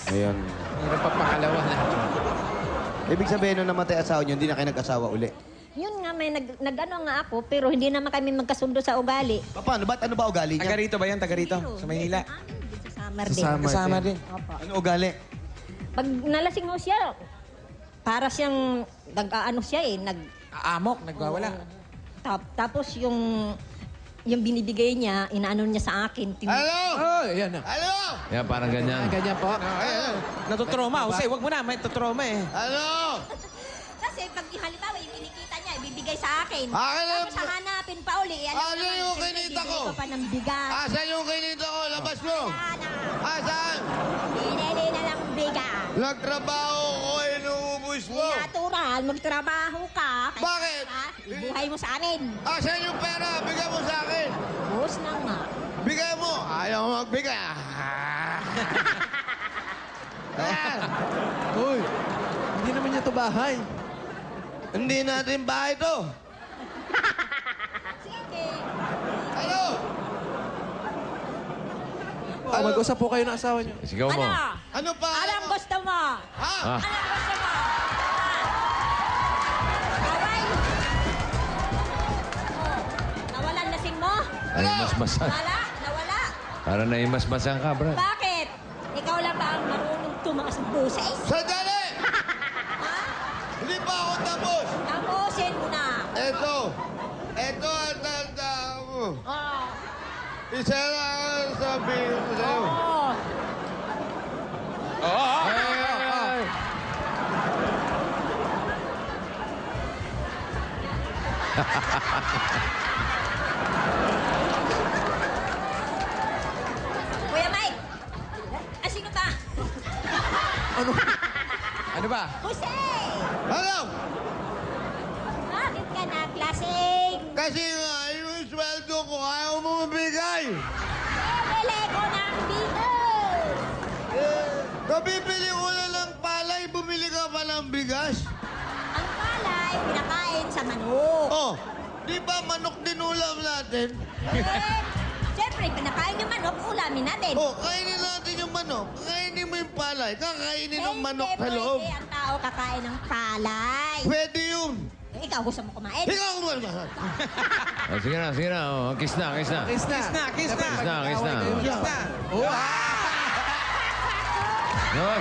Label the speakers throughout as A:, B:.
A: Ayun.
B: Hirap pa pangalawa na.
A: Ibig sabihin nung namatay asawa niyo, hindi na kayo nag-asawa uli.
C: Yun nga, may nag-ano nga ako, pero hindi naman kami magkasundo sa ugali.
A: Paano? Ba't ano ba ugali
B: Taga
A: niya?
B: rito ba yan? Taga rito? Sa Maynila?
C: Amin, din sa summer
D: Sa
C: din.
D: summer.
B: Kasama din.
C: Opo.
A: Ano ugali?
C: Pag nalasing mo siya, para siyang, nag-ano siya eh,
B: Amok, nagwawala.
C: tapos yung binibigay niya, inaano niya sa akin.
A: Hello!
D: Oh, yan na.
A: Hello!
E: Yan, parang ganyan.
D: Ganyan po.
B: Natutroma. Jose, wag mo na. May tutroma eh.
A: Hello!
C: Kasi pag halimbawa yung kinikita niya, ibibigay sa akin.
A: Akin na-
C: Tapos hanapin pa uli. Alam
A: Ano
C: naman,
A: yung
C: siyempre,
A: kinita ko?
C: bibili ko pa ng bigas.
A: Asan yung kinita ko? Labas mo!
C: Ana,
A: Asan?
C: binili na ng bigas.
A: Nagtrabaho ko, inuubos mo.
C: Natural, magtrabaho ka.
A: Bakit?
C: Ha? Ibuhay mo sa amin.
A: Asan yung pera? Bigay mo sa akin.
C: Bus na nga.
A: Bigay mo. Ayaw mo magbigay. Ayan.
D: Uy, hindi naman niya to bahay.
A: Hindi natin bahay to.
C: Sige.
A: Ano?
D: Oh, mag-usap po kayo ng asawa niyo.
E: Sigaw mo.
C: Ano?
A: Ano pa?
C: Anong gusto mo?
A: Ha?
E: Ah,
C: Anong gusto mo? Aray! Oh, nawalan lasing mo?
E: naimasmasan.
C: Wala? Nawala?
E: Parang naimasmasan ka, Brad.
C: Bakit? Ikaw lang ba ang marunong tumaas ng buses?
A: Sandali!
C: Ha?
A: Hindi pa ako tapos.
C: Tapusin mo na.
A: Ito. Ito ang tanda mo.
C: Oh.
A: Isa lang ang sabihin ko sa'yo.
C: Oh.
E: Ay!
C: Kuya Mike! Ah, sino ba?
B: Ano ba?
C: Jose!
A: Ano?
C: Bakit ka naglasing?
A: Kasi nga, yung sweldo ko, ayaw mo mabigay.
C: Bibili ko ng bigas!
A: Kabibili ko na ng palay, bumili ka pa ng bigas.
C: Ang palay, pinakain sa manok.
A: Oh, di ba manok din ulam natin?
C: Eh, siyempre, pinakain yung manok, ulamin natin.
A: Oh, kainin natin yung manok. Kainin mo yung palay. Kakainin ng manok sa loob.
C: Hindi ang tao kakain ng palay.
A: Pwede yun.
C: Eh, ikaw gusto mo kumain?
A: Ikaw kumain.
E: Oh, sige na, sige na. Oh, kiss na, kiss na.
D: Kiss na.
B: Kiss na, kiss na.
E: Kiss na, kiss na.
B: Kiss na.
D: Oh,
E: Yun.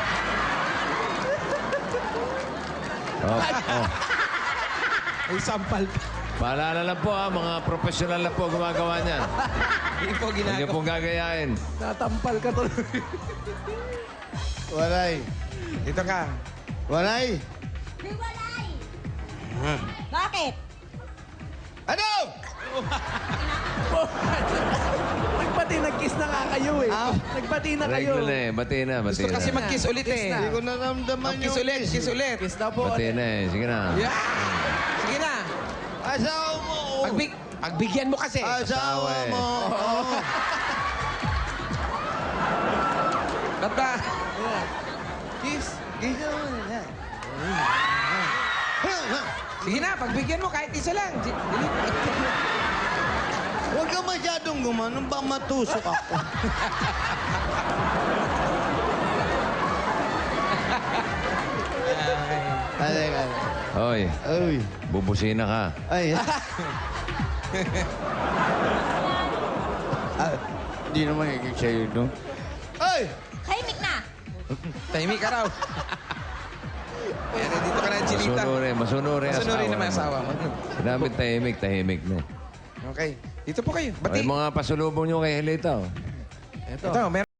E: Oh, oh.
D: ay, sampal ka.
E: Paalala lang po ha, mga professional na po gumagawa niyan.
B: Hindi po
E: Huwag niyo
B: ginagawa.
E: pong gagayain.
D: Natampal ka tuloy.
A: Walay.
B: Dito ka.
A: Walay.
C: Hiwalay! Bakit?
A: Ano?
D: Nagbati, nag-kiss na nga kayo eh. Nagbati na kayo.
E: Regular na eh. Bati na, bati
B: Gusto
E: na.
B: kasi mag-kiss ulit
D: Kiss
B: eh.
D: na.
A: Hindi ko naramdaman
B: Kiss ulit, kiss ulit.
D: Kiss na po.
E: Bati na eh. Sige na.
B: Yeah. Sige na.
A: Asawa mo.
B: Pagbigyan mo kasi.
A: Asawa
E: eh.
A: mo. Oh.
B: Baba.
D: Ayan. Kiss.
A: Kiss mo na.
B: Sige na, pagbigyan mo kahit isa lang.
A: Huwag ka masyadong gumanon, ba matusok ako. Alay, alay.
E: Hoy,
A: Uy.
E: bubusina ka.
A: Ay. Hindi naman higit sa'yo, no? Ay!
C: Tahimik na!
B: Tahimik ka raw. Ayan, dito ka na, Chinita.
E: Masunurin
B: Masunurin naman asawa mo.
E: Sinabi tahimik, tahimik na.
B: Okay. Dito po kayo.
E: Ay,
B: Bati.
E: mga pasulubong nyo kay Helita. Oh.
B: Ito, meron.